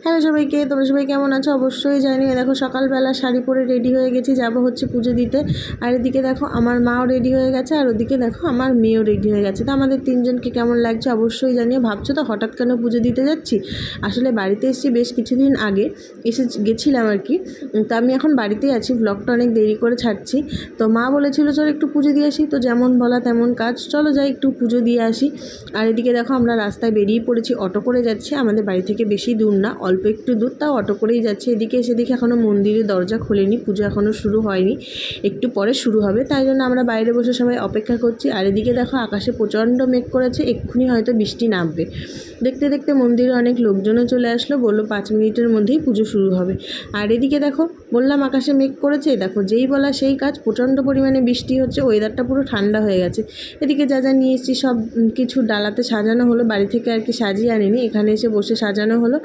Hello সবাইকে, তোমরা সবাই কেমন আছো অবশ্যই জানি। দেখো সকালবেলা শাড়ি পরে রেডি হয়ে গেছি, যাবো হচ্ছে পুজো দিতে। আর এদিকে দেখো আমার মাও রেডি হয়ে গেছে, আর ওদিকে দেখো আমার মেয়েও রেডি হয়ে গেছে। তো আমাদের তিনজনকে কেমন লাগছে অবশ্যই জানিয়ে। ভাবছো তো হঠাৎ কেন পুজো দিতে যাচ্ছি? আসলে বাড়িতে এসেছি বেশ কিছুদিন আগে, গেছিলাম আর কি। তো আমি এখন বাড়িতেই আছি, ব্লগটা অনেক দেরি করে ছাড়ছি। তো মা বলেছিল চলো একটু পুজো দিয়ে আসি, তো যেমন বলা তেমন কাজ, চলো যাই একটু পুজো দিয়ে আসি। আর এদিকে দেখো আমরা রাস্তায় বেরিয়ে পড়েছি, অটো করে যাচ্ছি। আমাদের বাড়ি থেকে বেশি দূর না, অল্প একটু দূর, তাও অটো করেই যাচ্ছে। এদিকে সেদিকে এখনও মন্দিরের দরজা খোলেনি, পুজো এখনও শুরু হয়নি, একটু পরে শুরু হবে, তাই জন্য আমরা বাইরে বসে সবাই অপেক্ষা করছি। আর এদিকে দেখো আকাশে প্রচণ্ড মেঘ করেছে, এক্ষুনি হয়তো বৃষ্টি নামবে। দেখতে দেখতে মন্দিরে অনেক লোকজনও চলে আসলো, বললো 5 মিনিটের মধ্যেই পুজো শুরু হবে। আর এদিকে দেখো বললাম আকাশে মেঘ করেছে, দেখো যেই বলা সেই কাজ, প্রচণ্ড পরিমাণে বৃষ্টি হচ্ছে, ওয়েদারটা পুরো ঠান্ডা হয়ে গেছে। এদিকে যা যা নিয়ে এসেছি সব কিছু ডালাতে সাজানো হলো, বাড়ি থেকে আর কি সাজিয়ে আনিনি, এখানে এসে বসে সাজানো হলো।